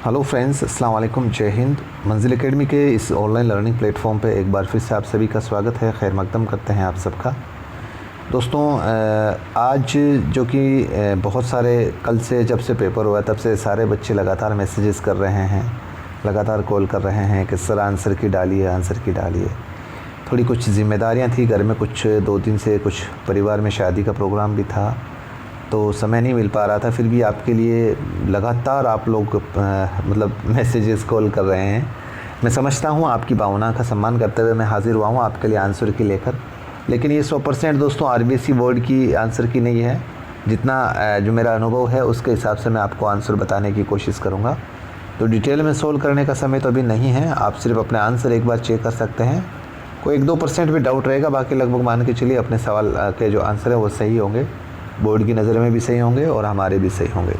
Hello friends, अस्सलाम वालेकुम, जय हिंद। मंजिल एकेडमी के इस ऑनलाइन लर्निंग प्लेटफॉर्म पे एक बार फिर से आप सभी का स्वागत है। खैर मकदम करते हैं आप सबका। दोस्तों, आज जो कि बहुत सारे कल से जब से पेपर हुआ तब से सारे बच्चे लगातार मैसेजेस कर रहे हैं, लगातार कॉल कर रहे हैं कि सर आंसर की डालिए। थोड़ी कुछ ज़िम्मेदारियाँ थी घर में, कुछ 2 दिन से कुछ परिवार में शादी का प्रोग्राम भी था, तो समय नहीं मिल पा रहा था। फिर भी आपके लिए लगातार आप लोग मतलब मैसेजेस कॉल कर रहे हैं। मैं समझता हूँ, आपकी भावना का सम्मान करते हुए मैं हाज़िर हुआ हूँ आपके लिए आंसर की लेकर। लेकिन ये 100% दोस्तों आरबीएसई बोर्ड की आंसर की नहीं है। जितना जो मेरा अनुभव है उसके हिसाब से मैं आपको आंसर बताने की कोशिश करूँगा। तो डिटेल में सोल्व करने का समय तो अभी नहीं है, आप सिर्फ अपने आंसर एक बार चेक कर सकते हैं। कोई 1-2% भी डाउट रहेगा, बाकी लगभग मान के चलिए अपने सवाल के जो आंसर है वो सही होंगे, बोर्ड की नज़र में भी सही होंगे और हमारे भी सही होंगे।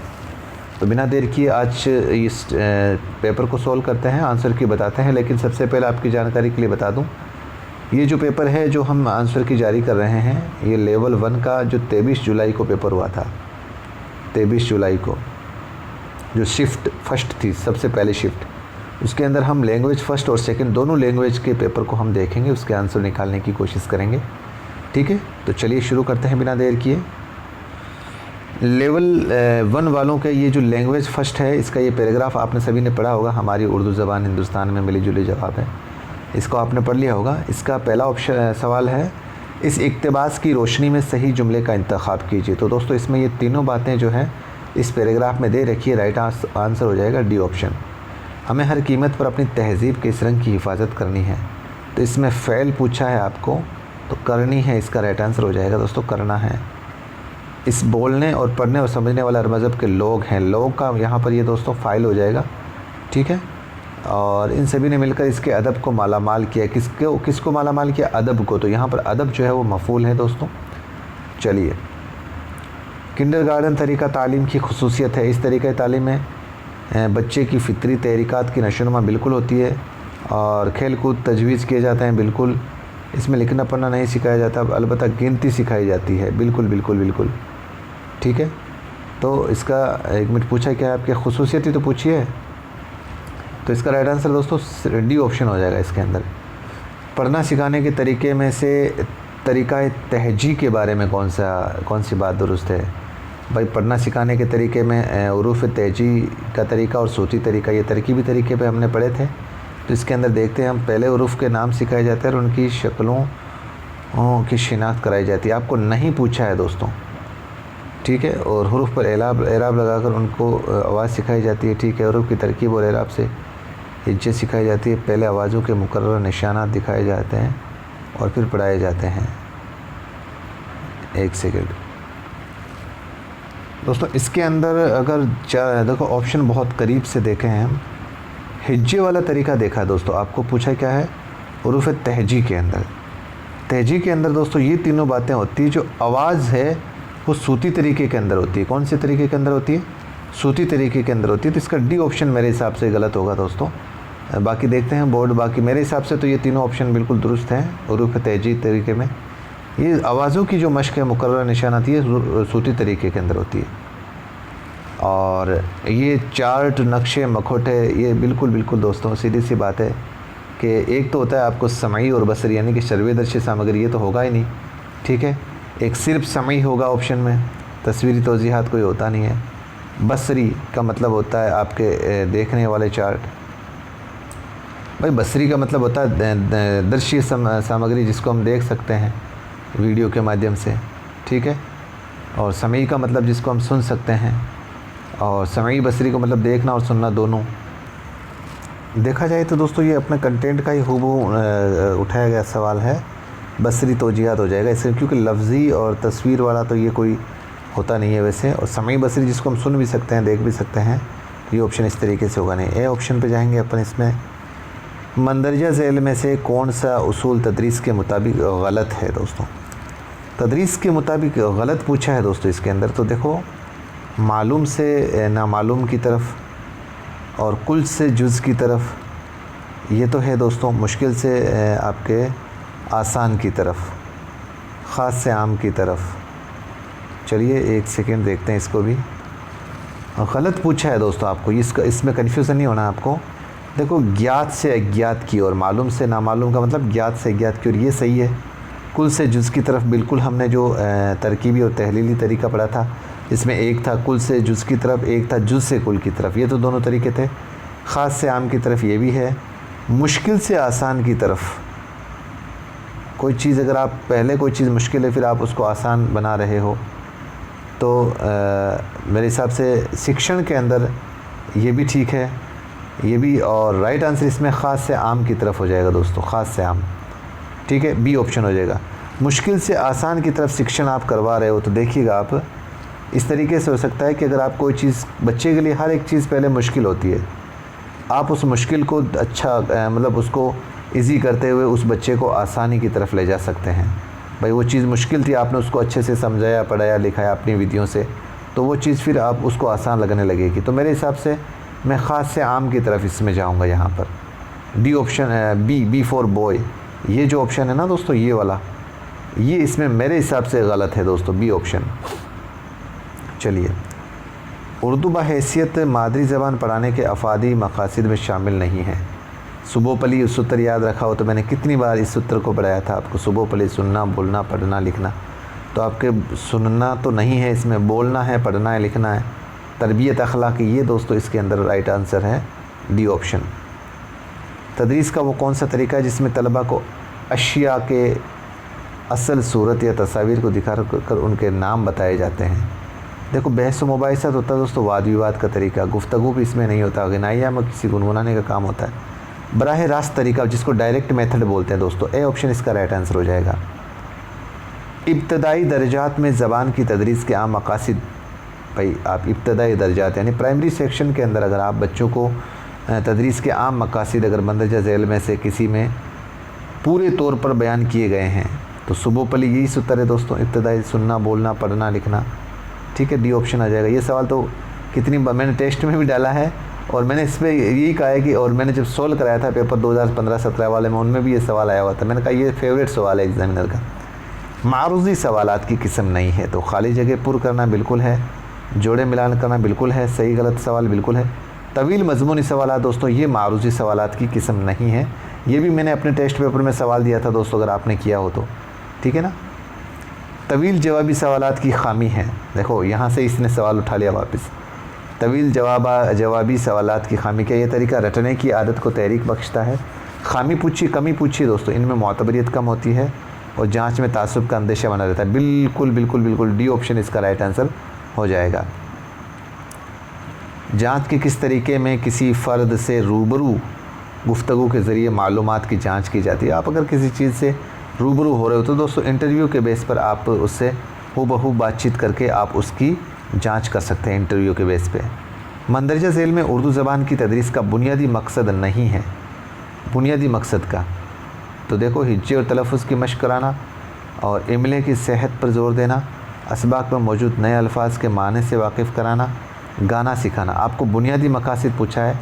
तो बिना देर किए आज इस पेपर को सॉल्व करते हैं, आंसर की बताते हैं। लेकिन सबसे पहले आपकी जानकारी के लिए बता दूं, ये जो पेपर है जो हम आंसर की जारी कर रहे हैं, ये लेवल 1 का जो 23 जुलाई को पेपर हुआ था, 23 जुलाई को जो शिफ्ट फर्स्ट थी, सबसे पहले शिफ्ट, उसके अंदर हम लैंग्वेज फ़र्स्ट और सेकंड दोनों लैंग्वेज के पेपर को हम देखेंगे, उसके आंसर निकालने की कोशिश करेंगे। ठीक है, तो चलिए शुरू करते हैं बिना देर किए। लेवल 1 वालों के ये जो लैंग्वेज फ़र्स्ट है, इसका ये पैराग्राफ आपने सभी ने पढ़ा होगा। हमारी उर्दू ज़बान हिंदुस्तान में मिली जुली जवाब है, इसको आपने पढ़ लिया होगा। इसका पहला ऑप्शन सवाल है, इस इक़्तिबास की रोशनी में सही जुमले का इंतखाब कीजिए। तो दोस्तों इसमें ये तीनों बातें जो हैं इस पैराग्राफ में दे रखी है। राइट आंसर हो जाएगा डी ऑप्शन। हमें हर कीमत पर अपनी तहज़ीब के इस रंग की हिफाजत करनी है। तो इसमें फ़ेल पूछा है आपको, तो करनी है इसका राइट आंसर हो जाएगा दोस्तों, करना है। इस बोलने और पढ़ने और समझने वाले हर मज़हब के लोग हैं, लोग का यहाँ पर ये दोस्तों फ़ाइल हो जाएगा। ठीक है, और इन सभी ने मिलकर इसके अदब को मालामाल किया। किसको मालामाल किया? अदब को। तो यहाँ पर अदब जो है वो मफ़ूल है दोस्तों। चलिए, किंडरगार्टन तरीक़ा तालीम की खुसूसियत है। इस तरीक़े तालीम में बच्चे की फ़ितरी तहरीकात की नशोनुमा बिल्कुल होती है और खेल कूद तजवीज़ किए जाते हैं बिल्कुल। इसमें लिखना पढ़ना नहीं सिखाया जाता, अलबत्ता गिनती सिखाई जाती है। बिल्कुल। ठीक है, तो इसका 1 मिनट पूछा क्या है आपके खुसूसियत ही तो पूछिए। तो इसका राइट आंसर दोस्तों डी ऑप्शन हो जाएगा इसके अंदर। पढ़ना सिखाने के तरीके में से तरीक़ा तहजी के बारे में कौन सी बात दुरुस्त है? भाई, पढ़ना सिखाने के तरीके में उरूफ़ तहजी का तरीका और सूती तरीका, ये तरकीबी तरीके पे हमने पढ़े थे। तो इसके अंदर देखते हैं हम, पहले उरूफ़ के नाम सिखाए जाते हैं और उनकी शक्लों की शिनाख्त कराई जाती है। आपको नहीं पूछा है दोस्तों, ठीक है। और हुरूफ़ पर एराब लगाकर उनको आवाज़ सिखाई जाती है। ठीक है, हुरूफ़ की तरकीब और एराब से हिज्जे सिखाई जाती है। पहले आवाज़ों के मुकर्रर निशानात दिखाए जाते हैं और फिर पढ़ाए जाते हैं। 1 सेकंड दोस्तों, इसके अंदर अगर देखो ऑप्शन बहुत करीब से देखें हैं हम, हिज्जे वाला तरीका देखा है दोस्तों। आपको पूछा क्या है? हुरूफ़ तहजी के अंदर दोस्तों ये तीनों बातें होती है। जो आवाज़ है वो सूती तरीके के अंदर होती है। कौन से तरीके के अंदर होती है? सूती तरीके के अंदर होती है। तो इसका डी ऑप्शन मेरे हिसाब से गलत होगा दोस्तों। बाकी देखते हैं बोर्ड, बाकी मेरे हिसाब से तो ये तीनों ऑप्शन बिल्कुल दुरुस्त हैं। हुरूफ़ तहजी तरीके में ये आवाज़ों की जो मश्क है, मुकर्रर निशानात, ये सूती तरीके के अंदर होती है। और ये चार्ट, नक्शे, मखोटे, ये बिल्कुल दोस्तों सीधी सी बात है कि एक तो होता है आपको समई और बसरी, यानी कि शर्वे-दर्शी सामग्री, ये तो होगा ही नहीं। ठीक है, एक सिर्फ समई होगा ऑप्शन में, तस्वीरी तौज़ीहात कोई होता नहीं है। बसरी का मतलब होता है आपके देखने वाले चार्ट। भाई, बसरी का मतलब होता है दर्शी सामग्री, जिसको हम देख सकते हैं वीडियो के माध्यम से। ठीक है, और समई का मतलब जिसको हम सुन सकते हैं। और समई बसरी को मतलब देखना और सुनना दोनों। देखा जाए तो दोस्तों ये अपने कंटेंट का ही हूबहू उठाया गया सवाल है। बसरी तौजीहात हो जाएगा इससे, क्योंकि लफ्ज़ी और तस्वीर वाला तो ये कोई होता नहीं है वैसे। और समई बसरी जिसको हम सुन भी सकते हैं, देख भी सकते हैं, तो ये ऑप्शन इस तरीके से होगा नहीं। ए ऑप्शन पे जाएंगे अपन। इसमें मंदरजा झैल में से कौन सा उसूल तदरीस के मुताबिक गलत है दोस्तों? तदरीस के मुताबिक गलत पूछा है दोस्तों इसके अंदर। तो देखो, मालूम से नामालूम की तरफ और कुल से जुज़ की तरफ, ये तो है दोस्तों मुश्किल से आपके आसान की तरफ, ख़ास से आम की तरफ। चलिए 1 सेकंड देखते हैं इसको भी। गलत पूछा है दोस्तों आपको, इसमें कन्फ्यूज़न नहीं होना आपको। देखो, ज्ञात से अज्ञात की ओर, मालूम से नामालूम का मतलब ज्ञात से अज्ञात की ओर, ये सही है। कुल से जुज़ की तरफ, बिल्कुल हमने जो तरकीबी और तहलीली तरीका पढ़ा था, इसमें एक था कुल से जुज़ की तरफ, एक था जुज़ से कुल की तरफ, ये तो दोनों तरीके थे। ख़ास से आम की तरफ ये भी है। मुश्किल से आसान की तरफ, कोई चीज़ अगर आप पहले कोई चीज़ मुश्किल है फिर आप उसको आसान बना रहे हो, तो मेरे हिसाब से शिक्षण के अंदर ये भी ठीक है, ये भी। और राइट आंसर इसमें ख़ास से आम की तरफ हो जाएगा दोस्तों, ख़ास से आम, ठीक है, बी ऑप्शन हो जाएगा। मुश्किल से आसान की तरफ शिक्षण आप करवा रहे हो, तो देखिएगा आप इस तरीके से हो सकता है कि अगर आप कोई चीज़, बच्चे के लिए हर एक चीज़ पहले मुश्किल होती है, आप उस मुश्किल को अच्छा मतलब उसको इजी करते हुए उस बच्चे को आसानी की तरफ ले जा सकते हैं। भाई वो चीज़ मुश्किल थी, आपने उसको अच्छे से समझाया, पढ़ाया, लिखाया अपनी विधियों से, तो वो चीज़ फिर आप उसको आसान लगने लगेगी। तो मेरे हिसाब से मैं ख़ास से आम की तरफ इसमें जाऊंगा यहाँ पर। D option, B for boy, ये जो ऑप्शन है ना दोस्तों, ये वाला, ये इसमें मेरे हिसाब से गलत है दोस्तों, बी ऑप्शन। चलिए, उर्दू बहैसियत मादरी ज़बान पढ़ाने के अफादी मकासद में शामिल नहीं है। सुबोपली, उस सूत्र याद रखा हो तो मैंने कितनी बार इस सूत्र को पढ़ाया था आपको। सुबोपली, सुनना, बोलना, पढ़ना, लिखना। तो आपके सुनना तो नहीं है इसमें, बोलना है, पढ़ना है, लिखना है। तरबियत, अखलाक़ी, ये दोस्तों इसके अंदर राइट आंसर है, डी ऑप्शन। तदरीस का वो कौन सा तरीका है जिसमें तलबा को अशिया के असल सूरत या तस्वीर को दिखा कर उनके नाम बताए जाते हैं। देखो, बहस व मुबाहिसत होता है दोस्तों, वाद विवाद का तरीका। गुफ्तगू भी इसमें नहीं होता, गनाइया में किसी गुनगुनाने का काम होता है। बराह रास्त तरीका, जिसको डायरेक्ट मेथड बोलते हैं दोस्तों, ए ऑप्शन इसका राइट आंसर हो जाएगा। इब्तदाई दर्जात में ज़बान की तदरीस के आम मकासिद। भाई आप इब्तदाई दर्जात यानी प्राइमरी सेक्शन के अंदर अगर आप बच्चों को तदरीस के आम मकासिद अगर मंदरजा झैल में से किसी में पूरे तौर पर बयान किए गए हैं, तो सुबोपली यही सूत्र है दोस्तों, इब्तदाई सुनना, बोलना, पढ़ना, लिखना, ठीक है, डी ऑप्शन आ जाएगा। ये सवाल तो कितनी मैंने टेस्ट में भी डाला है, और मैंने इस पर यही कहा है कि, और मैंने जब सोल्व कराया था पेपर 2015-17 वाले में, उनमें भी ये सवाल आया हुआ था। मैंने कहा ये फेवरेट सवाल है एग्जामिनर का। मारूज़ी सवालात की किस्म नहीं है, तो खाली जगह पुर करना बिल्कुल है, जोड़े मिलान करना बिल्कुल है, सही गलत सवाल बिल्कुल है। तवील मजमूनी सवालात दोस्तों, ये मारूज़ी सवालात की किस्म नहीं है। ये भी मैंने अपने टेस्ट पेपर में सवाल दिया था दोस्तों, अगर आपने किया हो तो, ठीक है ना। तवील जवाबी सवालात की खामी है। देखो, यहाँ से इसने सवाल उठा लिया वापस। तवील जवाबी सवालात की खामी क्या? ये तरीका रटने की आदत को तहरीक बख्शता है। खामी पूछी, कमी पूछी दोस्तों, इनमें मोतबरियत कम होती है और जांच में तासुब का अंदेशा बना रहता है। बिल्कुल बिल्कुल बिल्कुल डी ऑप्शन इसका राइट आंसर हो जाएगा। जांच के किस तरीके में किसी फ़र्द से रूबरू गुफ्तगू के ज़रिए मालूमात की जांच की जाती है? आप अगर किसी चीज़ से रूबरू हो रहे हो तो दोस्तों इंटरव्यू के बेस पर आप उससे हूबहू बातचीत करके आप उसकी जांच कर सकते हैं इंटरव्यू के बेस पे। मंदरजा झैल में उर्दू ज़बान की तदरीस का बुनियादी मकसद नहीं है। बुनियादी मकसद का तो देखो, हिज्जे और तलफ़ुज़ की मशक़ कराना और इमले की सेहत पर ज़ोर देना, असबाक में मौजूद नए अल्फाज के माने से वाकिफ़ कराना, गाना सिखाना। आपको बुनियादी मकासद पूछा है,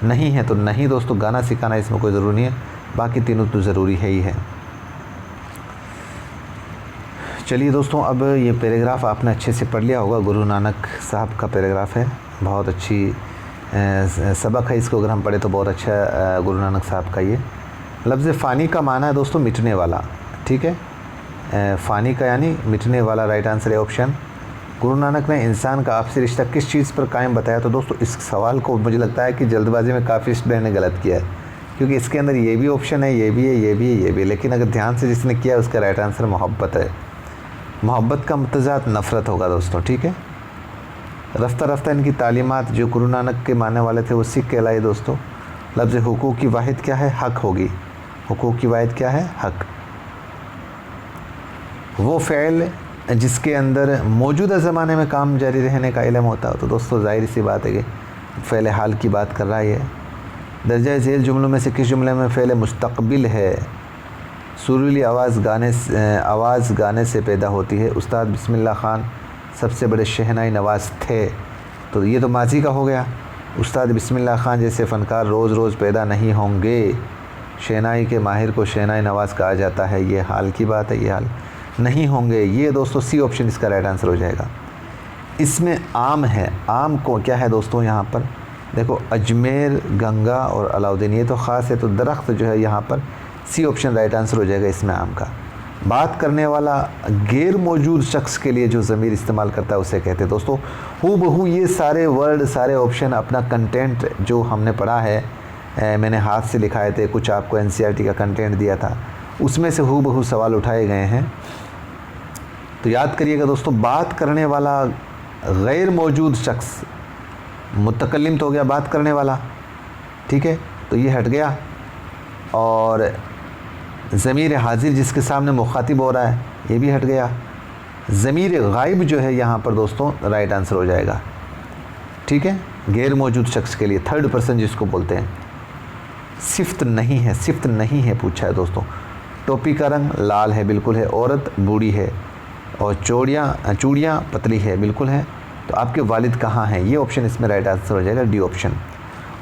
नहीं है तो नहीं दोस्तों, गाना सिखाना इसमें कोई ज़रूरी नहीं है, बाकी तीनों तो ज़रूरी है ही है। चलिए दोस्तों, अब ये पैराग्राफ आपने अच्छे से पढ़ लिया होगा। गुरु नानक साहब का पैराग्राफ है, बहुत अच्छी सबक है, इसको अगर हम पढ़े तो बहुत अच्छा गुरु नानक साहब का। ये लफ्ज़ फ़ानी का माना है दोस्तों मिटने वाला, ठीक है। फ़ानी का यानी मिटने वाला, राइट आंसर है ऑप्शन। गुरु नानक ने इंसान का आपसी रिश्ता किस चीज़ पर कायम बताया? तो दोस्तों इस सवाल को मुझे लगता है कि जल्दबाजी में काफ़ी स्टूडेंट ने गलत किया है, क्योंकि इसके अंदर ये भी ऑप्शन है, ये भी है, ये भी है, ये भी है, लेकिन अगर ध्यान से जिसने किया उसका राइट आंसर मोहब्बत है। मोहब्बत का मुतज़ाद नफ़रत होगा दोस्तों, ठीक है। रफ्ता रफ्ता इनकी तालीमात जो गुरु नानक के मानने वाले थे वो सिख कहलाए दोस्तों। लफ्ज़ हुकूक की वाहिद क्या है? हक होगी। हुकूक की वाहिद क्या है? हक। वो फ़ेल जिसके अंदर मौजूदा ज़माने में काम जारी रहने का इल्म होता है, तो दोस्तों ज़ाहिर सी बात है कि फ़ेल हाल की बात कर रहा है ये। दर्जा झैल जुमलों में से किस जुमले में फ़ेल मुस्तक़बिल है? सुरीली आवाज़ गाने से पैदा होती है। उस्ताद बिस्मिल्लाह खान सबसे बड़े शहनाई नवाज़ थे, तो ये तो माजी का हो गया। उस्ताद बिस्मिल्लाह खान जैसे फ़नकार रोज़ रोज़ पैदा नहीं होंगे। शहनाई के माहिर को शहनाई नवाज़ कहा जाता है, ये हाल की बात है, ये हाल नहीं होंगे। ये दोस्तों सी ऑप्शन इसका राइट आंसर हो जाएगा। इसमें आम है, आम को क्या है दोस्तों यहाँ पर देखो, अजमेर, गंगा और अलाउद्दीन, ये तो ख़ास है, तो दरख्त जो है यहाँ पर सी ऑप्शन राइट आंसर हो जाएगा इसमें आम का। बात करने वाला गैर मौजूद शख्स के लिए जो ज़मीर इस्तेमाल करता है उसे कहते हैं दोस्तों। हूबहू ये सारे वर्ड, सारे ऑप्शन अपना कंटेंट जो हमने पढ़ा है, मैंने हाथ से लिखाए थे, कुछ आपको एनसीईआरटी का कंटेंट दिया था, उसमें से हूबहू सवाल उठाए गए हैं। तो याद करिएगा दोस्तों, बात करने वाला गैर मौजूद शख्स, मुतकल्लिम तो हो गया बात करने वाला, ठीक है, तो ये हट गया। और ज़मीर हाजिर जिसके सामने मुखातिब हो रहा है, ये भी हट गया। ज़मीर गायब जो है यहाँ पर दोस्तों राइट आंसर हो जाएगा, ठीक है, गैर मौजूद शख्स के लिए, थर्ड पर्सन जिसको बोलते हैं। सिफ्त नहीं है, सिफ्त नहीं है पूछा है दोस्तों। टोपी का रंग लाल है, बिल्कुल है। औरत बूढ़ी है और चूड़ियाँ पतली है, बिल्कुल है। तो आपके वालिद कहाँ हैं, ये ऑप्शन इसमें राइट आंसर हो जाएगा, डी ऑप्शन।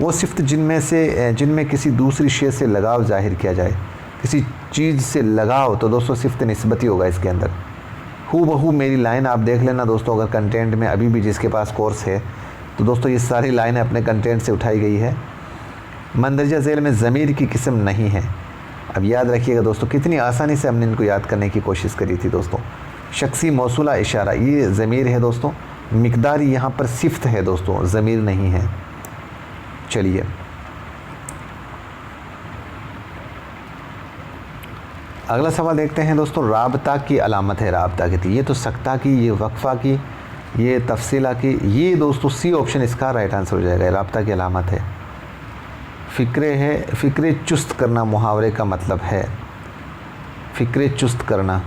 वो सिफ्त जिनमें किसी दूसरी शे से लगाव जाहिर किया जाए, किसी चीज़ से लगाव, तो दोस्तों सिफ्त निस्बती होगा इसके अंदर। हूबहू मेरी लाइन आप देख लेना दोस्तों, अगर कंटेंट में अभी भी जिसके पास कोर्स है तो दोस्तों ये सारी लाइनें अपने कंटेंट से उठाई गई है। मंदरजा झेल में ज़मीर की किस्म नहीं है। अब याद रखिएगा दोस्तों, कितनी आसानी से हमने इनको याद करने की कोशिश करी थी दोस्तों। शख्सी मौसूला इशारा, ये ज़मीर है दोस्तों। मिकदारी यहाँ पर सिफ्त है दोस्तों, ज़मीर नहीं है। चलिए अगला सवाल देखते हैं दोस्तों। राबता की अलामत है, राबता की थी, ये तो सक्ता की, ये वक्फ़ा की, ये तफसीला की, ये दोस्तों सी ऑप्शन इसका राइट आंसर हो जाएगा, राबता की अलामत है। फ़िक्रे है, फ़िक्रे चुस्त करना मुहावरे का मतलब है, फ़िक्रे चुस्त करना।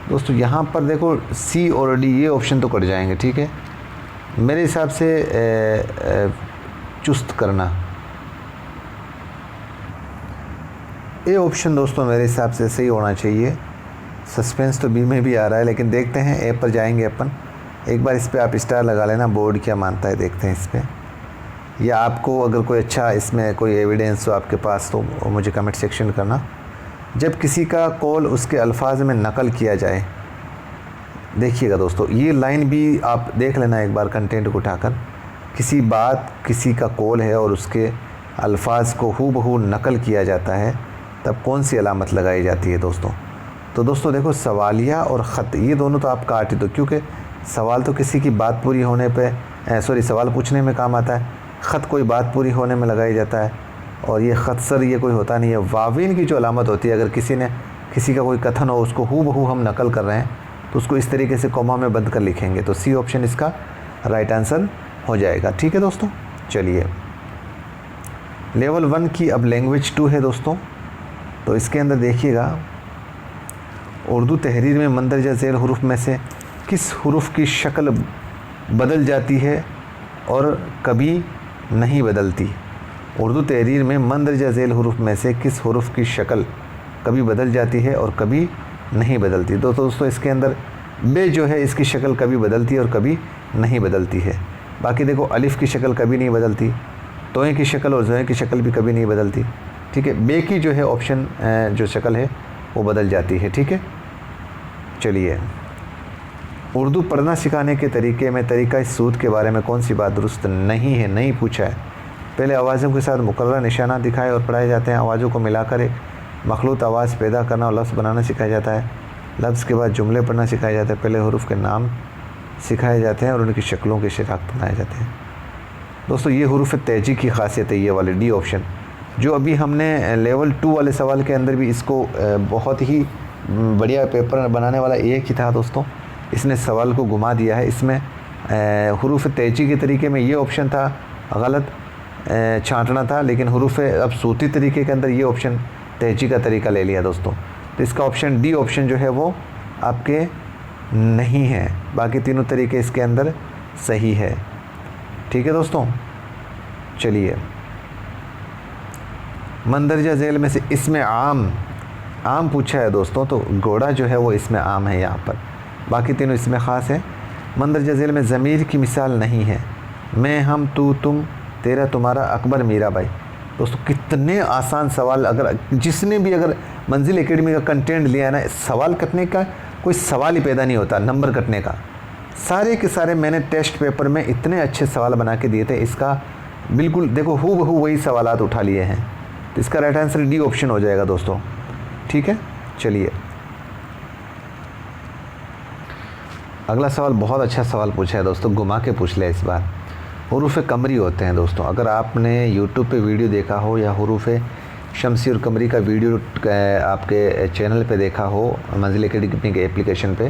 दोस्तों यहाँ पर देखो सी और डी, ये ऑप्शन तो कट जाएंगे, ठीक है, मेरे हिसाब से चुस्त करना, ये ऑप्शन दोस्तों मेरे हिसाब से सही होना चाहिए। सस्पेंस तो बी में भी आ रहा है, लेकिन देखते हैं, ए पर जाएंगे अपन। एक बार इस पर आप स्टार लगा लेना, बोर्ड क्या मानता है देखते हैं इस पर। या आपको अगर कोई अच्छा इसमें कोई एविडेंस हो आपके पास तो मुझे कमेंट सेक्शन करना। जब किसी का कौल उसके अल्फाज में नकल किया जाए, देखिएगा दोस्तों ये लाइन भी आप देख लेना एक बार कंटेंट को उठाकर। किसी बात, किसी का कौल है और उसके अल्फाज को हूबहू नकल किया जाता है, तब कौन सी अलामत लगाई जाती है दोस्तों। तो दोस्तों देखो, सवालिया और ख़त, ये दोनों तो आप काट दो, क्योंकि सवाल तो किसी की बात पूरी होने पे सवाल पूछने में काम आता है, ख़त कोई बात पूरी होने में लगाई जाता है, और ये ख़त्सर ये कोई होता नहीं है। वावीन की जो अलामत होती है, अगर किसी का कोई कथन हो, उसको हूबहू हम नकल कर रहे हैं, तो उसको इस तरीके से कॉमा में बंद कर लिखेंगे, तो सी ऑप्शन इसका राइट आंसर हो जाएगा, ठीक है दोस्तों। चलिए लेवल 1 की अब लैंग्वेज 2 है दोस्तों। तो इसके अंदर देखिएगा, उर्दू तहरीर में मंदरजा झेल हुरूफ में से किस हुरूफ की शक्ल बदल जाती है और कभी नहीं बदलती। उर्दू तहरीर में मंदरजा झेल हुरूफ में से किस हुरूफ की शक्ल कभी बदल जाती है और कभी नहीं बदलती। तो दोस्तों इसके अंदर बे जो है इसकी शक्ल कभी बदलती है और कभी नहीं बदलती है। बाकी देखो अलिफ़ की शक्ल कभी नहीं बदलती, तोए की शक्ल और ज़ोए की शक्ल भी कभी नहीं बदलती, ठीक है। बे की जो है ऑप्शन जो शक्ल है वो बदल जाती है, ठीक है। चलिए, उर्दू पढ़ना सिखाने के तरीके में तरीक़ा सूद के बारे में कौन सी बात दुरुस्त नहीं है, नहीं पूछा है। पहले आवाज़ों के साथ मुकर्रर निशाना दिखाए और पढ़ाए जाते हैं। आवाज़ों को मिलाकर एक मखलूत आवाज़ पैदा करना और लफ्ज़ बनाना सिखाया जाता है। लफ्ज़ के बाद जुमले पढ़ना सिखाया जाता है। पहले हुरूफ के नाम सिखाए जाते हैं और उनकी शक्लों के शिनाख्त बनाए जाते हैं। दोस्तों ये हुरूफ तेजी की खासियत है, ये वाले डी ऑप्शन, जो अभी हमने लेवल 2 वाले सवाल के अंदर भी इसको बहुत ही बढ़िया पेपर बनाने वाला एक ही था दोस्तों, इसने सवाल को घुमा दिया है। इसमें हुरूफ तेजी के तरीके में ये ऑप्शन था गलत, छांटना था, लेकिन हुरूफ अब सूती तरीके के अंदर ये ऑप्शन तेजी का तरीका ले लिया दोस्तों। तो इसका ऑप्शन डी ऑप्शन जो है वो आपके नहीं है, बाकी तीनों तरीके इसके अंदर सही है, ठीक है दोस्तों। चलिए, मंदरजा झेल में से इसमें आम पूछा है दोस्तों, तो घोड़ा जो है वो इसमें आम है यहाँ पर, बाकी तीनों इसमें ख़ास है। मंदरजा झेल में ज़मीर की मिसाल नहीं है। मैं, हम, तू, तुम, तेरा, तुम्हारा, अकबर, मीरा भाई। दोस्तों कितने आसान सवाल, अगर जिसने भी अगर मंजिल एकेडमी का कंटेंट लिया है ना, सवाल करने का कोई सवाल ही पैदा नहीं होता नंबर कटने का। सारे के सारे मैंने टेस्ट पेपर में इतने अच्छे सवाल बना के दिए थे, इसका बिल्कुल देखो हूबहू वही सवालात उठा लिए हैं। तो इसका राइट आंसर डी ऑप्शन हो जाएगा दोस्तों। ठीक है, चलिए अगला सवाल बहुत अच्छा सवाल पूछा है दोस्तों, घुमा के पूछ लिया इस बार। हुरूफ़ कमरी होते हैं दोस्तों, अगर आपने यूट्यूब पे वीडियो देखा हो या हुरूफ़ शमसी और कमरी का वीडियो आपके चैनल पे देखा हो मंजिल एकेडमी के एप्लीकेशन पे,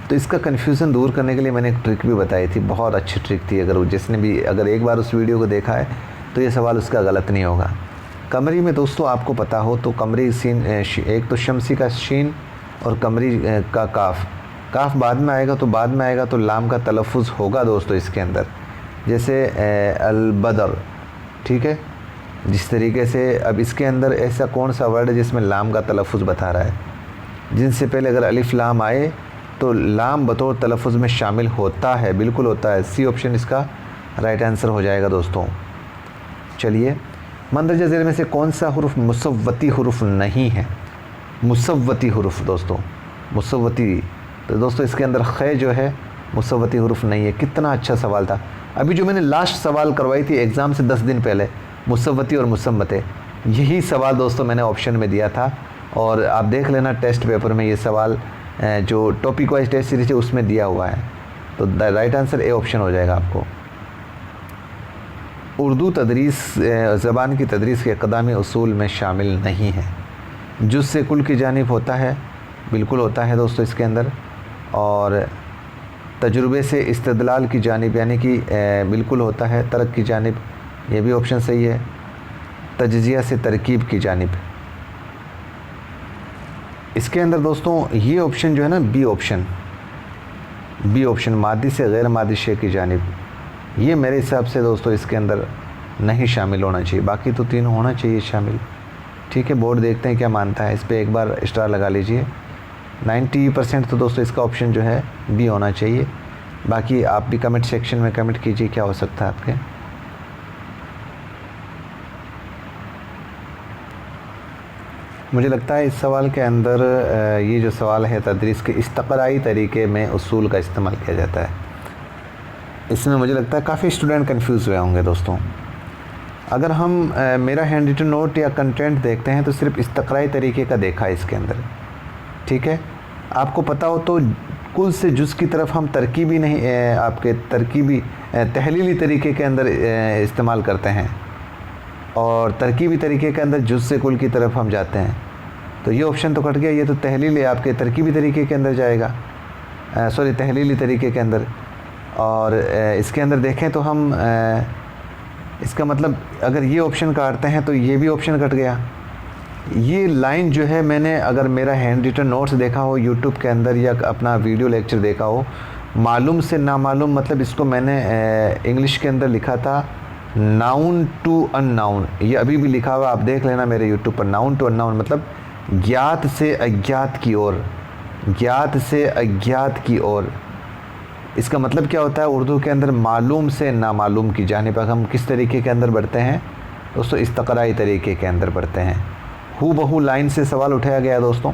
तो इसका कन्फ्यूज़न दूर करने के लिए मैंने एक ट्रिक भी बताई थी, बहुत अच्छी ट्रिक थी। अगर एक बार उस वीडियो को देखा है तो ये सवाल उसका गलत नहीं होगा। कमरी में दोस्तों आपको पता हो तो कमरी सीन एक तो शमसी का शीन और कमरी का काफ बाद में आएगा, तो बाद में आएगा तो लाम का तलफ़ुज़ होगा दोस्तों इसके अंदर, जैसे अल-बदर। ठीक है, जिस तरीके से अब इसके अंदर ऐसा कौन सा वर्ड है जिसमें लाम का तलफ़ुज़ बता रहा है, जिनसे पहले अगर अलिफ लाम आए तो लाम बतौर तलफ़ुज़ में शामिल होता है, बिल्कुल होता है। सी ऑप्शन इसका राइट आंसर हो जाएगा दोस्तों। चलिए, मंदरजा ज़ेल में से कौन सा हुरूफ मुसव्वती हुरूफ नहीं है? मुसव्वती हुरूफ दोस्तों, मुसव्वती, तो दोस्तों इसके अंदर ख़ै जो है मुसव्वती हुरूफ नहीं है। कितना अच्छा सवाल था। अभी जो मैंने लास्ट सवाल करवाई थी एग्ज़ाम से 10 दिन पहले, मुसव्वती और मुसम्मते, यही सवाल दोस्तों मैंने ऑप्शन में दिया था। और आप देख लेना टेस्ट पेपर में ये सवाल जो टॉपिक वाइज टेस्ट सीरीज है उसमें दिया हुआ है। तो राइट आंसर ए ऑप्शन हो जाएगा आपको। उर्दू तदरीस ज़बान की तदरीस के इक़दामी उसूल में शामिल नहीं है। जुज़ से कुल की जानिब होता है, बिल्कुल होता है दोस्तों इसके अंदर। और तजुर्बे से इस्तदलाल की जानिब यानी कि बिल्कुल होता है। तरक की जानिब, ये भी ऑप्शन सही है। तज्ज़िया से तरकीब की जानिब, इसके अंदर दोस्तों ये ऑप्शन जो है ना बी ऑप्शन मादी से गैर मादी शे की जानिब, ये मेरे हिसाब से दोस्तों इसके अंदर नहीं शामिल होना चाहिए। बाकी तो तीनों होना चाहिए शामिल। ठीक है, बोर्ड देखते हैं क्या मानता है, इस पर एक बार स्टार लगा लीजिए। 90% तो दोस्तों इसका ऑप्शन जो है बी होना चाहिए। बाकी आप भी कमेंट सेक्शन में कमेंट कीजिए क्या हो सकता है आपके। मुझे लगता है इस सवाल के अंदर ये जो सवाल है तदरीस के इस्तक़राई तरीके में उसूल का इस्तेमाल किया जाता है। इसमें मुझे लगता है काफ़ी स्टूडेंट कंफ्यूज हुए होंगे दोस्तों। अगर हम मेरा हैंड रिटन नोट या कंटेंट देखते हैं तो सिर्फ इस्तक़राई तरीके का देखा है इसके अंदर। ठीक है, आपको पता हो तो कुल से जुज़ की तरफ हम तरकीबी नहीं आपके तरकीबी तहलीली तरीके के अंदर इस्तेमाल करते हैं, और तरकीबी तरीके के अंदर जुज़ से कुल की तरफ हम जाते हैं। तो ये ऑप्शन तो कट गया, ये तो तहलील आपके तरकीबी तरीके के अंदर जाएगा, सॉरी तहलीली तरीके के अंदर। और इसके अंदर देखें तो हम इसका मतलब अगर ये ऑप्शन काटते हैं तो ये भी ऑप्शन कट गया। ये लाइन जो है मैंने अगर मेरा हैंड रिटन नोट्स देखा हो यूट्यूब के अंदर या अपना वीडियो लेक्चर देखा हो, मालूम से नामालूम, मतलब इसको मैंने इंग्लिश के अंदर लिखा था नाउन टू अननाउन। ये अभी भी लिखा हुआ आप देख लेना मेरे यूट्यूब पर, नाउन टू अननाउन मतलब ज्ञात से अज्ञात की ओर, ज्ञात से अज्ञात की ओर। इसका मतलब क्या होता है उर्दू के अंदर मालूम से नामालूम की जानिब हम किस तरीके के अंदर बढ़ते हैं दोस्तों, इस्तक़राई तरीके के अंदर बढ़ते हैं। हूबहू लाइन से सवाल उठाया गया दोस्तों।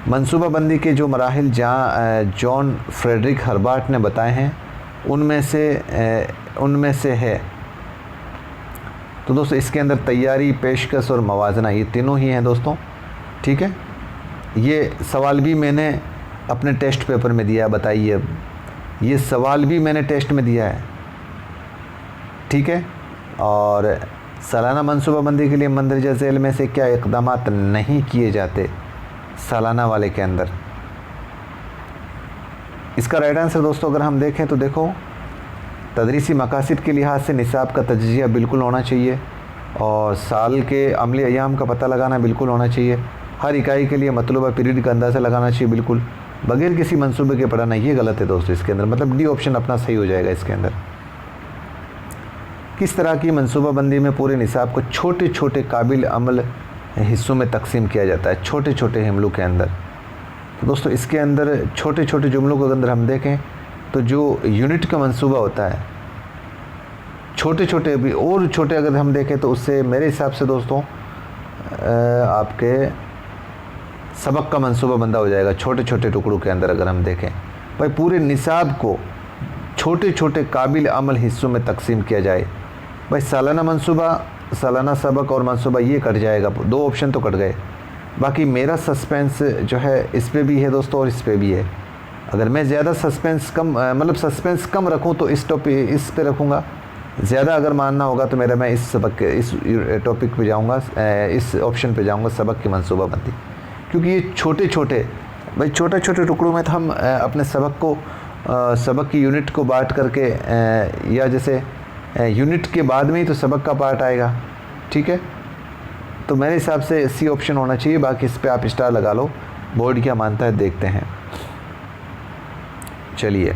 मनसूबा बंदी के जो मराहिल जॉन फ्रेडरिक हर्बार्ट ने बताए हैं उनमें से है। तो दोस्तों इसके अंदर तैयारी, पेशकश और मवाजना, ये तीनों ही हैं दोस्तों। ठीक है, ये सवाल भी मैंने अपने टेस्ट पेपर में दिया है, बताइए अब ये सवाल भी मैंने टेस्ट में दिया है। ठीक है, और सालाना मनसूबाबंदी के लिए मंदरजा झेल में से क्या इक़दामात नहीं किए जाते सालाना वाले के अंदर? इसका राइट आंसर दोस्तों अगर हम देखें तो देखो, तदरीसी मकासद के लिहाज से निसाब का तज्जिया बिल्कुल होना चाहिए, और साल के अमली अयाम का पता लगाना बिल्कुल होना चाहिए। हर इकाई के लिए मतलूबा पीरियड का अंदाज़ा लगाना चाहिए बिल्कुल, बगैर किसी मंसूबे के पढ़ाना ये गलत है दोस्तों इसके अंदर। मतलब डी ऑप्शन अपना सही हो जाएगा इसके अंदर। किस तरह की मनसूबाबंदी में पूरे निसाब को छोटे छोटे काबिल अमल हिस्सों में तकसीम किया जाता है, छोटे छोटे हमलों के अंदर? तो दोस्तों इसके अंदर छोटे छोटे जुमलों के अंदर हम देखें तो जो यूनिट का मंसूबा होता है, छोटे छोटे भी और छोटे अगर हम देखें तो उससे मेरे हिसाब से दोस्तों आपके सबक का मंसूबा बंदा हो जाएगा छोटे छोटे टुकड़ों के अंदर। अगर हम देखें भाई पूरे निसाब को छोटे छोटे काबिल अमल हिस्सों में तकसीम किया जाए, भाई सालाना मंसूबा, सालाना सबक और मंसूबा ये कट जाएगा, 2 ऑप्शन तो कट गए। बाकी मेरा सस्पेंस जो है इस पे भी है दोस्तों और इस पे भी है। अगर मैं ज़्यादा सस्पेंस कम मतलब सस्पेंस कम रखूं तो इस पे रखूँगा, ज़्यादा अगर मानना होगा तो मैं इस टॉपिक पे जाऊँगा, इस ऑप्शन पे जाऊँगा, सबक की मंसूबाबंदी। क्योंकि ये छोटे छोटे भाई छोटे छोटे टुकड़ों में तो हम अपने सबक को सबक की यूनिट को बांट करके या जैसे यूनिट के बाद में ही तो सबक का पार्ट आएगा, ठीक है। तो मेरे हिसाब से सी ऑप्शन होना चाहिए। बाकी इस पे आप स्टार लगा लो, बोर्ड क्या मानता है देखते हैं। चलिए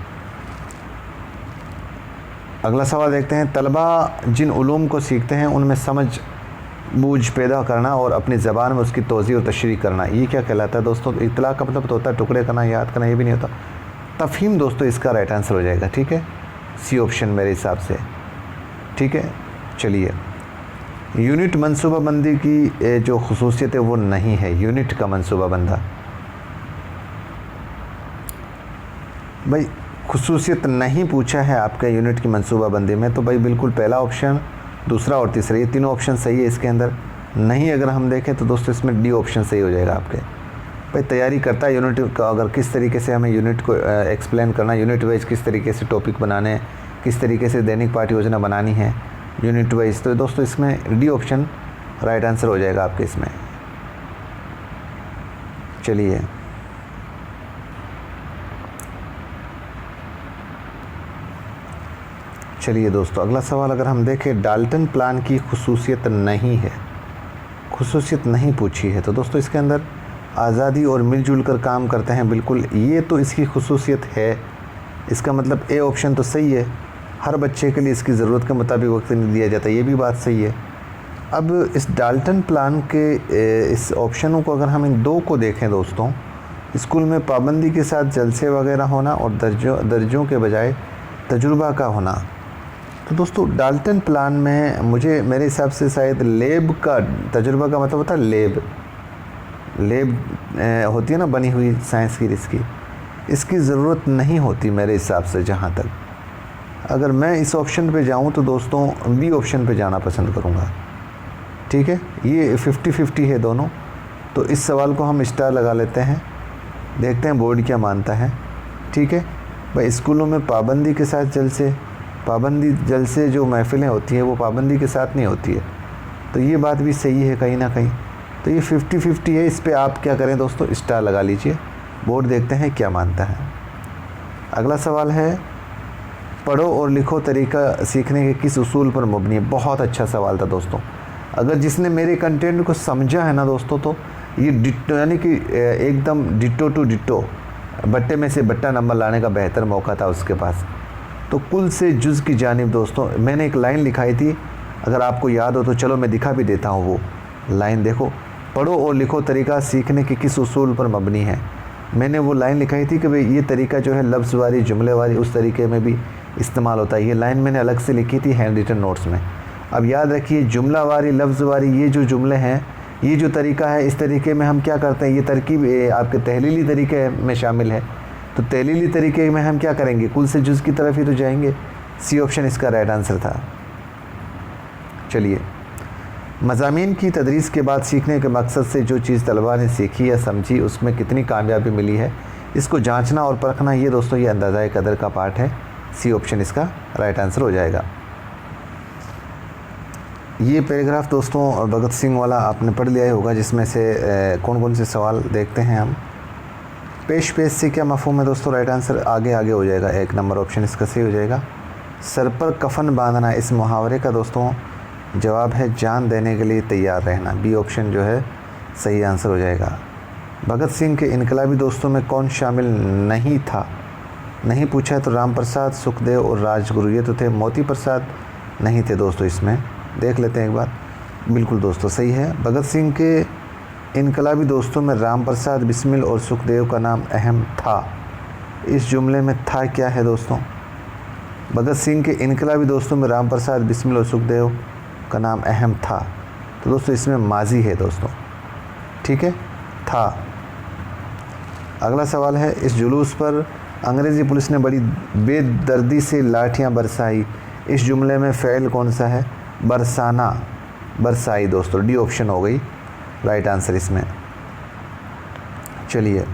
अगला सवाल देखते हैं। तलबा जिन उलूम को सीखते हैं उनमें समझ बूझ पैदा करना और अपनी ज़बान में उसकी तोज़ी और तशरीह करना, ये क्या कहलाता है दोस्तों? इतला का मतलब तो होता है टुकड़े करना, याद करना, ये भी नहीं होता। तफ़हीम दोस्तों इसका राइट आंसर हो जाएगा, ठीक है, सी ऑप्शन मेरे हिसाब से, ठीक है। चलिए यूनिट मंसूबाबंदी की जो खुसूसियत है वो नहीं है यूनिट का मंसूबाबंदा। भाई खुसूसियत नहीं पूछा है आपका यूनिट की मंसूबाबंदी में, तो भाई बिल्कुल पहला ऑप्शन, दूसरा और तीसरा ये तीनों ऑप्शन सही है इसके अंदर। नहीं अगर हम देखें तो दोस्तों इसमें डी ऑप्शन सही हो जाएगा आपके। भाई तैयारी करता है यूनिट का, अगर किस तरीके से हमें यूनिट को एक्सप्लेन करना, यूनिट वाइज किस तरीके से टॉपिक बनाने हैं, किस तरीके से दैनिक पाठ योजना बनानी है यूनिट वाइज, तो दोस्तों इसमें डी ऑप्शन राइट आंसर हो जाएगा आपके इसमें। चलिए चलिए दोस्तों अगला सवाल अगर हम देखें, डाल्टन प्लान की खुसूसियत नहीं है, खुसूसियत नहीं पूछी है, तो दोस्तों इसके अंदर आज़ादी और मिलजुल कर काम करते हैं, बिल्कुल ये तो इसकी खुसूसियत है। इसका मतलब ए ऑप्शन तो सही है, हर बच्चे के लिए इसकी ज़रूरत के मुताबिक वक्त नहीं दिया जाता, ये भी बात सही है। अब इस डाल्टन प्लान के इस ऑप्शनों को अगर हम इन 2 को देखें दोस्तों, स्कूल में पाबंदी के साथ जलसे वगैरह होना और दर्जों के बजाय तजुर्बा का होना, तो दोस्तों डाल्टन प्लान में मुझे मेरे हिसाब से शायद लेब का, तजुर्बा का मतलब होता है लेब होती है ना बनी हुई साइंस की, इसकी ज़रूरत नहीं होती मेरे हिसाब से। जहाँ तक अगर मैं इस ऑप्शन पे जाऊँ तो दोस्तों बी ऑप्शन पे जाना पसंद करूँगा, ठीक है। ये 50-50 है दोनों, तो इस सवाल को हम स्टार लगा लेते हैं, देखते हैं बोर्ड क्या मानता है, ठीक है। भाई स्कूलों में पाबंदी के साथ जलसे जो महफ़िलें होती हैं वो पाबंदी के साथ नहीं होती है, तो ये बात भी सही है कहीं ना कहीं, तो ये 50-50 है। इस पे आप क्या करें दोस्तों, स्टार लगा लीजिए, बोर्ड देखते हैं क्या मानता है। अगला सवाल है, पढ़ो और लिखो तरीका सीखने के किस उसूल पर मबनी है? बहुत अच्छा सवाल था दोस्तों। अगर जिसने मेरे कंटेंट को समझा है ना दोस्तों, तो ये डिट्टो यानी कि एकदम डिट्टो टू डिट्टो, बट्टे में से बट्टा नंबर लाने का बेहतर मौका था उसके पास। तो कुल से जुज़ की जानिब दोस्तों मैंने एक लाइन लिखाई थी, अगर आपको याद हो तो चलो मैं दिखा भी देता हूँ वो लाइन। देखो, पढ़ो और लिखो तरीका सीखने के किस उसूल पर मबनी है। मैंने वो लाइन लिखाई थी कि भाई ये तरीका जो है लफ्ज़ वारी जुमले वारी उस तरीके में भी इस्तेमाल होता है। ये लाइन मैंने अलग से लिखी थी हैंड रिटन नोट्स में। अब याद रखिए, जुमला वारी लफ्ज़ वारी ये जो जुमले हैं, ये जो तरीका है, इस तरीके में हम क्या करते हैं, ये तरकीब आपके तहलीली तरीके में शामिल है। तो तहलीली तरीके में हम क्या करेंगे, कुल से जुज़ की तरफ ही तो जाएंगे। सी ऑप्शन इसका राइट आंसर था। चलिए, मज़ामीन की तदरीस के बाद सीखने के मकसद से जो चीज़ तलबा ने सीखी या समझी उसमें कितनी कामयाबी मिली है, इसको जांचना और परखना, ये दोस्तों ये अंदाज़ा कदर का पार्ट है। सी ऑप्शन इसका राइट आंसर हो जाएगा। ये पैराग्राफ दोस्तों भगत सिंह वाला आपने पढ़ लिया होगा, जिसमें से कौन कौन से सवाल देखते हैं हम। पेश से क्या मफ़हूम है दोस्तों? राइट आंसर आगे हो जाएगा, 1 नंबर ऑप्शन इसका सही हो जाएगा। सर पर कफन बांधना, इस मुहावरे का दोस्तों जवाब है जान देने के लिए तैयार रहना। बी ऑप्शन जो है सही आंसर हो जाएगा। भगत सिंह के इनकलाबी दोस्तों में कौन शामिल नहीं था? नहीं पूछा है तो राम प्रसाद, सुखदेव और राजगुरु ये तो थे। मोती प्रसाद नहीं थे दोस्तों, इसमें देख लेते हैं एक बार। बिल्कुल दोस्तों सही है। भगत सिंह के इनकलाबी दोस्तों में राम प्रसाद, बिस्मिल और सुखदेव का नाम अहम था। इस जुमले में था क्या है दोस्तों? भगत सिंह के इनकलाबी दोस्तों में राम प्रसाद, बिस्मिल और सुखदेव का नाम अहम था, तो दोस्तों इसमें माजी है दोस्तों, ठीक है, था। अगला सवाल है, इस जुलूस पर अंग्रेज़ी पुलिस ने बड़ी बेदर्दी से लाठियां बरसाई। इस जुमले में फ़ेल कौन सा है? बरसाना, बरसाई दोस्तों, डी ऑप्शन हो गई राइट आंसर इसमें। चलिए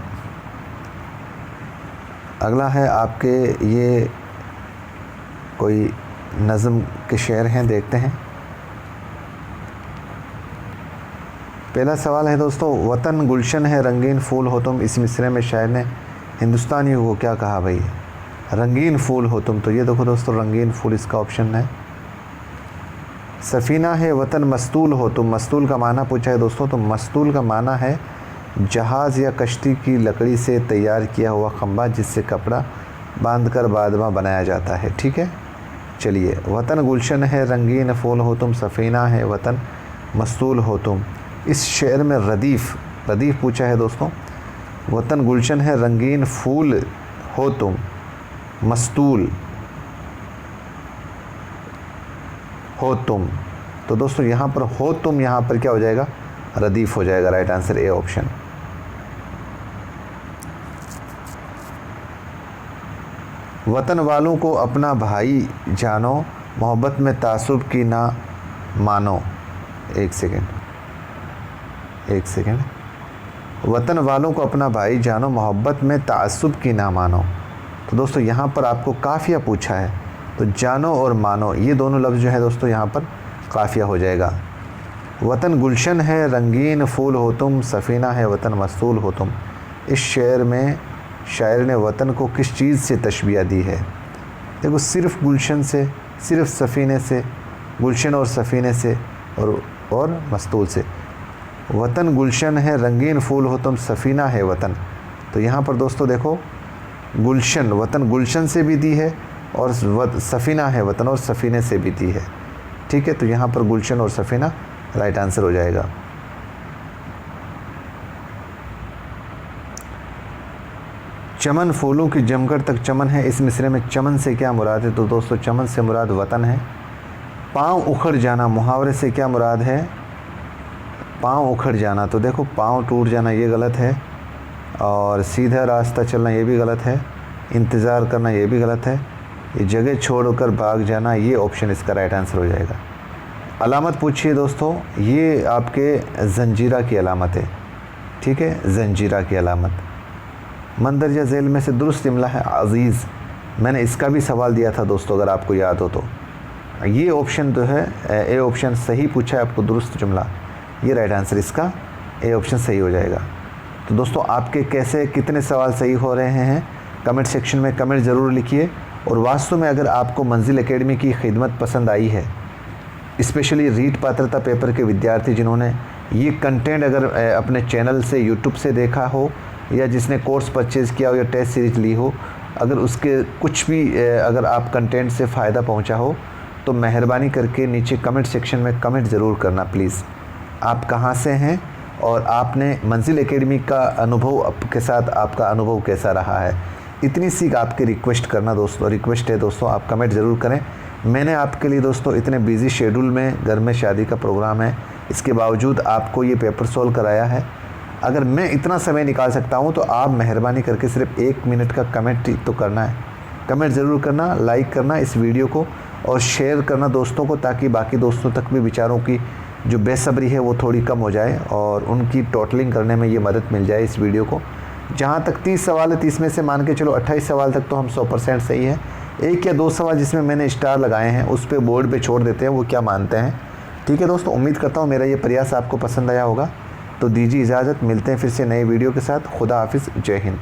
अगला है आपके, ये कोई नज़म के शेर हैं, देखते हैं। पहला सवाल है दोस्तों, वतन गुलशन है रंगीन फूल हो तुम, इस मिसरे में शायर ने हिंदुस्तानियों को क्या कहा भाई? रंगीन फूल हो तुम, तो ये देखो दोस्तों रंगीन फूल इसका ऑप्शन है। सफ़ीना है वतन मस्तूल हो तुम, मस्तूल का माना पूछा है दोस्तों, तो मस्तूल का माना है जहाज़ या कश्ती की लकड़ी से तैयार किया हुआ खंबा जिससे कपड़ा बांधकर बादमा बनाया जाता है। ठीक है, चलिए वतन गुलशन है रंगीन फूल हो तुम, सफ़ीना है वतन मस्तूल हो तुम। इस शेर में रदीफ़ पूछा है दोस्तों, वतन गुलशन है रंगीन फूल हो तुम, मस्तूल हो तुम, तो दोस्तों यहाँ पर हो तुम, यहाँ पर क्या हो जाएगा? रदीफ़ हो जाएगा। Right answer A option. वतन वालों को अपना भाई जानो, मोहब्बत में तासुब की ना मानो। एक सेकेंड, वतन वालों को अपना भाई जानो, मोहब्बत में तासुब की ना मानो। तो दोस्तों यहाँ पर आपको काफ़िया पूछा है, तो जानो और मानो ये दोनों लफ्ज़ जो है दोस्तों यहाँ पर काफ़िया हो जाएगा। वतन गुलशन है रंगीन फूल हो तुम, सफ़ीना है वतन मस्तूल हो तुम। इस शेर में शायर ने वतन को किस चीज़ से तशबीह दी है? देखो सिर्फ़ गुलशन से, सिर्फ़ सफ़ीने से, गुलशन और सफ़ीने से और मस्तूल से। वतन गुलशन है रंगीन फूल हो तुम, सफ़ीना है वतन, तो यहाँ पर दोस्तों देखो गुलशन, वतन गुलशन से भी दी है और सफ़ीना है वतन और सफ़ीने से भी दी है। ठीक है, तो यहाँ पर गुलशन और सफ़ीना राइट आंसर हो जाएगा। चमन फूलों की जमकर तक चमन है, इस मिसरे में चमन से क्या मुराद है? तो दोस्तों चमन से मुराद वतन है। पाँव उखड़ जाना, मुहावरे से क्या मुराद है? पाँव उखड़ जाना, तो देखो पाँव टूट जाना ये गलत है, और सीधा रास्ता चलना ये भी गलत है, इंतज़ार करना ये भी गलत है, ये जगह छोड़कर भाग जाना ये ऑप्शन इसका राइट आंसर हो जाएगा। अलामत पूछिए दोस्तों, ये आपके जंजीरा की अलामत है। ठीक है, जंजीरा की अलामत। मंदरजा झेल में से दुरुस्त जुमला है अज़ीज़, मैंने इसका भी सवाल दिया था दोस्तों अगर आपको याद हो तो। ये ऑप्शन जो है ए ऑप्शन सही पूछा है आपको, दुरुस्त जुमला, ये राइट आंसर इसका ए ऑप्शन सही हो जाएगा। तो दोस्तों आपके कैसे कितने सवाल सही हो रहे हैं कमेंट सेक्शन में कमेंट ज़रूर लिखिए। और वास्तव में अगर आपको मंजिल एकेडमी की खिदमत पसंद आई है, स्पेशली रीट पात्रता पेपर के विद्यार्थी जिन्होंने ये कंटेंट अगर अपने चैनल से यूट्यूब से देखा हो, या जिसने कोर्स परचेज़ किया हो या टेस्ट सीरीज ली हो, अगर उसके कुछ भी अगर आप कंटेंट से फ़ायदा पहुंचा हो, तो मेहरबानी करके नीचे कमेंट सेक्शन में कमेंट ज़रूर करना प्लीज़। आप कहां से हैं और आपने मंजिल एकेडमी का अनुभव के साथ आपका अनुभव कैसा रहा है, इतनी सी आपकी रिक्वेस्ट है दोस्तों, आप कमेंट ज़रूर करें। मैंने आपके लिए दोस्तों इतने बिज़ी शेड्यूल में, घर में शादी का प्रोग्राम है, इसके बावजूद आपको ये पेपर सॉल्व कराया है। अगर मैं इतना समय निकाल सकता हूँ तो आप मेहरबानी करके सिर्फ 1 मिनट का कमेंट तो करना है, कमेंट ज़रूर करना, लाइक करना इस वीडियो को और शेयर करना दोस्तों को, ताकि बाकी दोस्तों तक भी विचारों की जो बेसब्री है वो थोड़ी कम हो जाए और उनकी टोटलिंग करने में ये मदद मिल जाए इस वीडियो को। जहाँ तक 30 सवाल है, 30 में से मान के चलो 28 सवाल तक तो हम 100% सही है। 1 या 2 सवाल जिसमें मैंने स्टार लगाए हैं उस पर बोर्ड पे छोड़ देते हैं, वो क्या मानते हैं। ठीक है दोस्तों, उम्मीद करता हूँ मेरा ये प्रयास आपको पसंद आया होगा। तो दीजिए इजाज़त, मिलते हैं फिर से नए वीडियो के साथ। खुदा हाफिज़, जय हिंद।